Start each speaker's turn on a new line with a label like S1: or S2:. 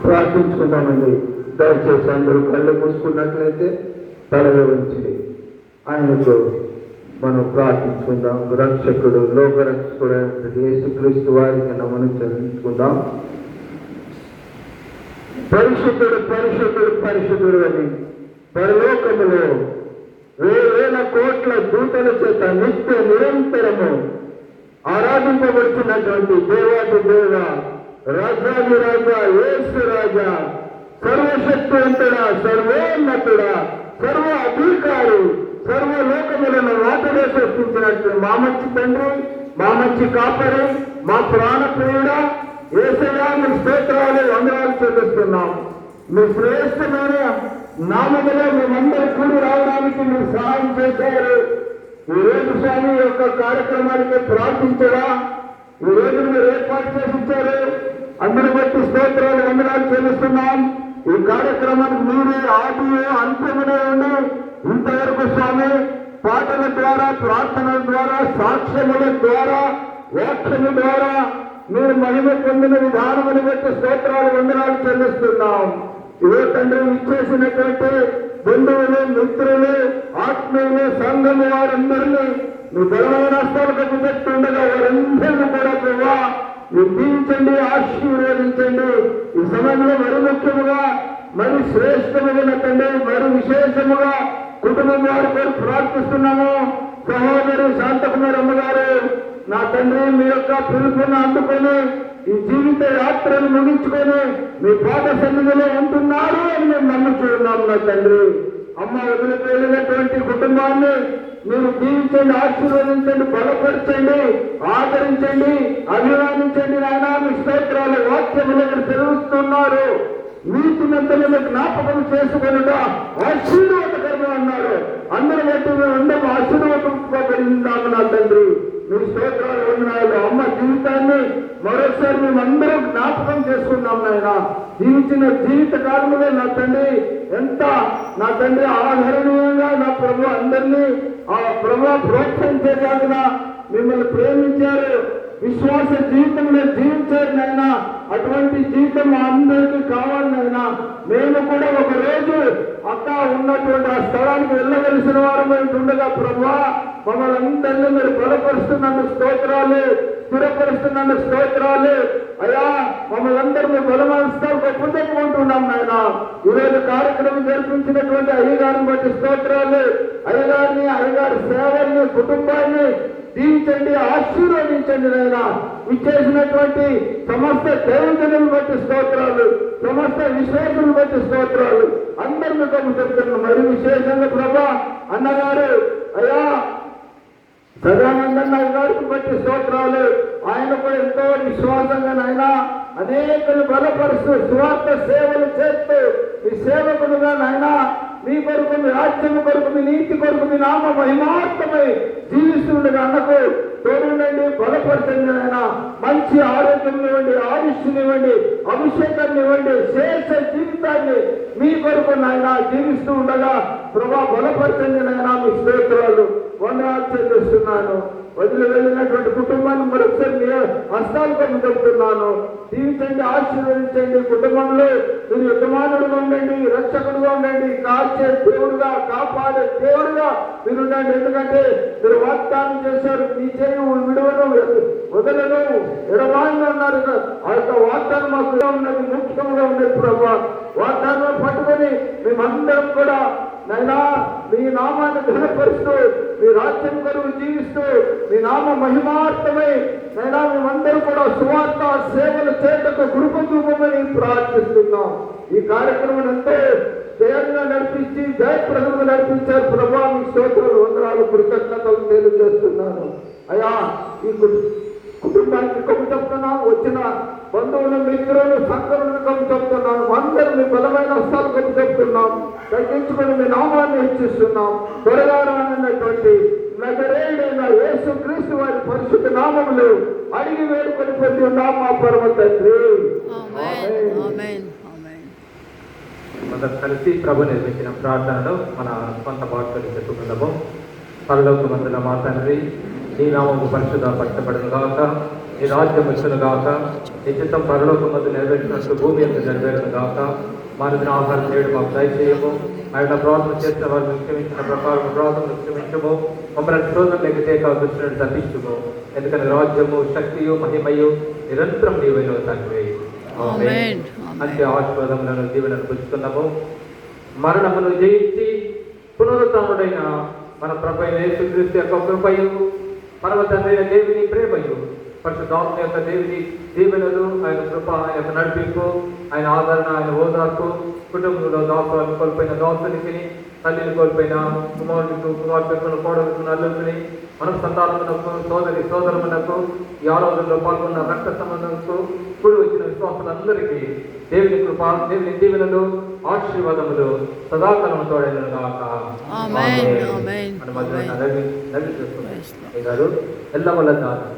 S1: ప్రార్థించుకుందామండి. దయచేసి అందరూ కళ్ళు మూసుకున్నట్లయితే తల ఉంచి ఆయనకు మనం ప్రార్థించుకుందాం. రక్షకుడు, లోకరక్షకుడు యేసుక్రీస్తు వారికి నమనం చెల్లించుకుందాం. పరిశుద్ధుడు పరిశుద్ధుడు పరిశుద్ధుడు అని పరలోకములో వేల కోట్ల దూతల చేత నిత్య నిరంతరము ఆరాధింపబడుతున్నటువంటి దేవాది దేవ, రాజాది రాజా, యేసు రాజా, సర్వశక్తివంతుడా, సర్వోన్నతుడా, సర్వ అధికారి, సర్వలోకములను వాటలో సృష్టించినట్టు మా మంచి తండ్రి, మా మంచి కాపరి, మా ప్రాణప్రియుడా, యేసయ్యా మీ స్తోత్రాలు వందనాలు చెల్లిస్తున్నాం. మీ శ్రేష్టమైన నామములో మేమందరూ కూడి రావడానికి మీరు సహాయం చేశారు. ఈరోజు స్వామి యొక్క కార్యక్రమానికి ప్రార్థించడా ఈ రోజు మీరు ఏర్పాటు చేసి ఇచ్చారు. అందరి బట్టి స్తోత్రాలు వందనాలు చెల్లిస్తున్నాం. ఈ కార్యక్రమానికి మీరే ఆదియో అంత్యమునే ఉండి ఇంతవరకు స్వామి పాటల ద్వారా, ప్రార్థనల ద్వారా, సాక్ష్యముల ద్వారా, వాక్యముల ద్వారా మీరు మహిమ పొందిన విధానముని బట్టి స్తోత్రాలు వందనాలు చెల్లిస్తున్నాం. ఇవే తండ్రి ఇచ్చేసినటువంటి బంధువులు, మిత్రులు, ఆత్మీయులు, సంఘము వారందరినీ మీ బలమైన హస్తాలకు పెట్టుండగా వారందరినీ కూడా ప్రభా మీరు దీవించండి, ఆశీర్వదించండి. ఈ సమయంలో మరి ముఖ్యముగా, మరి శ్రేష్టమైన తండ్రి, మరి విశేషముగా కుటుంబం వారి కొరకు ప్రార్థిస్తున్నాము. సహోదరి శాంతకుమార్ అమ్మగారు, నా తండ్రి మీ యొక్క పిలుపును అందుకొని ఈ జీవిత యాత్రను ముగించుకొని మీ పాద సన్నిధిలో ఉంటున్నారు అని మేము నమ్ముతున్నాం. నా తండ్రి, అమ్మ వదిలికి వెళ్ళినటువంటి కుటుంబాన్ని మీరు దీవించండి, ఆశీర్వదించండి, బలపరచండి, ఆదరించండి, అభిమానించండి. నాయన మీ స్తోత్రాల వాక్యములు మీరు తెలుస్తున్నారు. నీతిమంతులను జ్ఞాపకం చేసుకొనుట ఆశీర్వాదకరము అన్నారు. అందరి బట్టి మేము అందరం ఆశీర్వాదపడిందాము. నా తండ్రి మీ స్తోత్రాలు వందనాలు. అమ్మ జీవితాన్ని మరోసారి మేమందరం జ్ఞాపకం చేసుకున్నాం. నాయన జీవించిన జీవిత కాలంలో నా తండ్రి ఎంత నా తండ్రి ఆదరణీయంగా నా ప్రభు అందరినీ ఆ ప్రభు ప్రోత్సహించేలాగిన మిమ్మల్ని ప్రేమించారు, విశ్వాస జీవితంలో జీవించారు. నాయన అటువంటి జీవితం మా అందరికీ కావాలి. నాయన మేము కూడా ఒక రోజు అక్క ఉన్నటువంటి ఆ స్థలానికి వెళ్ళవలసిన వారమై ఉండగా ప్రభా మమ్మల్ని అందరినీ మీరు బలపరుస్తున్నందుకు స్తోత్రాలు, స్థిరపరుస్తున్నందుకు స్తోత్రాలు. అయ్యా మమ్మల్ని అందరూ బలమాస్తాలు పొందుకుంటున్నాం. నాయన ఈరోజు కార్యక్రమం జరిపించినటువంటి అయ్యగారిని బట్టి స్తోత్రాలు. అయ్యగారిని, అయ్యగారి సేవల్ని, కుటుంబాన్ని దీవించండి, ఆశీర్వదించండి. నాయన ఇచ్చేసినటువంటి సమస్త దేవతలను బట్టి స్తోత్రాలు, సమస్త విశేషాలను బట్టి స్తోత్రాలు. అందరినీ చెప్తున్నాను. మరి విశేషంగా ప్రభా అన్నగారు, అయ్యా సదానందన్న గారికి బట్టి స్తోత్రాలు. ఆయన కూడా ఎంతో విశ్వాసంగా నాయన అనేకలు బలపరుస్తూ స్వార్థ సేవలు చేస్తూ మీ సేవకులుగా నాయన మీ కొరకు, మీ రాజ్యం కొరకు, మీ నీతి కొరకు, మీ నామ మహిమార్థమై జీవిస్తుండగా అన్నకు తోడుండండి, బలపరచండి. ఆయన మంచి ఆరోగ్యం ఇవ్వండి, ఆయుష్నివ్వండి, అభిషేకాన్ని ఇవ్వండి, శేష జీవితాన్ని మీ కొరకు నాయన జీవిస్తూ ఉండగా ప్రభా బలపరచండి. నాయన మీ స్తోత్రాలు వందనాలు చెల్లిస్తున్నాను. వదిలి వెళ్ళినటువంటి కుటుంబాన్ని మరొకసారి మీ హస్తాలకు చెబుతున్నాను. దీవించండి, ఆశీర్వదించండి. కుటుంబంలో మీరు యజమానుడుగా ఉండండి, రక్షకుడుగా ఉండండి, కాచే దేవుడుగా, కాపాడే దేవుడుగా మీరు ఉండండి. ఎందుకంటే మీరు వాగ్దానం చేశారు, నీ చేయి విడువను, వదలను, ఎడబాయిగా ఉన్నారు. ఆ యొక్క వాగ్దానం మాకు ఉన్నది, ముఖ్యంగా ఉన్నది. ప్రభావ వాగ్దానం పట్టుకొని మేమందరం కూడా నైనా మీ నామాన్ని ఘనపరుస్తూ, మీ రాజ్యం కొరకు జీవిస్తూ, మీ నామ మహిమార్థమై నైనా మేమందరూ కూడా సువార్త సేవలు చేయటకు కృప చూపమని ప్రార్థిస్తున్నాం. ఈ కార్యక్రమం ఎంతో జయంగా నడిపించి జయప్రదంగా నడిపించారు. ప్రభా మీ స్తోత్రాలు వందనాలు కృతజ్ఞతలు తెలియజేస్తున్నాను. అయ్యా ఈ కుటుంబానికి కబు చెప్తున్నాం, వచ్చిన బంధువులు, మిత్రులు, సంఘములను కబు చెప్తున్నాను. అందరూ మీ బలమైన హస్తాలు కబు చెప్తున్నాం. తగ్గించుకొని మీ నామాన్ని హెచ్చిస్తున్నాం. త్వరగా రానున్నటువంటి నజరేయుడైన యేసుక్రీస్తు వారి పరిశుద్ధ నామములు అడిగి వేడుకొని పొంది ఉన్నాం మా పరమ తండ్రి.
S2: మనం కలిసి ప్రభు నిర్మించిన ప్రార్థనలో మన సొంత పాటలు చెప్పుకుందాము. పరలోకమందున మా తండ్రి, నీ నామము పరిశుద్ధ పరచబడును గాక, నీ రాజ్యం వచ్చును గాక, నీ చిత్తం పరలోకం వద్ద నెరవేర్చినట్టు భూమి యొక్క నెరవేరును గాక. మానవ ఆహారం చేయడం మాకు దయచేయము. మా యొక్క ప్రార్థన చేసిన వారిని క్షమించిన ప్రకారం ప్రార్థనలు క్షమించము. మమ్మల్ని శోధనలోకి తేకాల్సినట్టు తప్పించుము. ఎందుకని రాజ్యము, శక్తియు, మహిమయు నిరంతరం నీవైన తండ్రి.
S3: ఆమేన్.
S2: అంత్య ఆశీర్వాదములను దీవెనలు పుచ్చుకున్నాము. మరణమును జయించి పునరుత్థానుడైన మన ప్రభువైన యేసుక్రీస్తు యొక్క కృపయు, పరమ తండ్రి అయిన దేవుని ప్రేమయు, పరిశుద్ధాత్మ యొక్క దేవుని దీవెనలు, ఆయన కృప, ఆయన యొక్క నడిపింపు, ఆయన ఆదరణ, ఆయన ఓదార్పు, కుటుంబంలో దాసులను కోల్పోయిన దాసునికి, తల్లిని కోల్పోయిన కుమార్తెను కోడలకు అల్లుకుని, మన సంతానమునకు, సోదరి సోదరులకు, ఈ ఆరాధనలో పాల్గొన్న రక్త సంబంధంకు కూడి వచ్చిన విశ్వాసులందరికీ దేవుని కృప, దేవుని దీవెనలు, ఆశీర్వాదములు సదాకాలం తోడైన గాక.
S3: ఆమేన్. ఆమేన్.
S2: మన మధ్య నవ్వి చూస్తున్నాం
S3: Praise the Lord.
S2: ఈనాడు ఎల్లవల్ల దానం.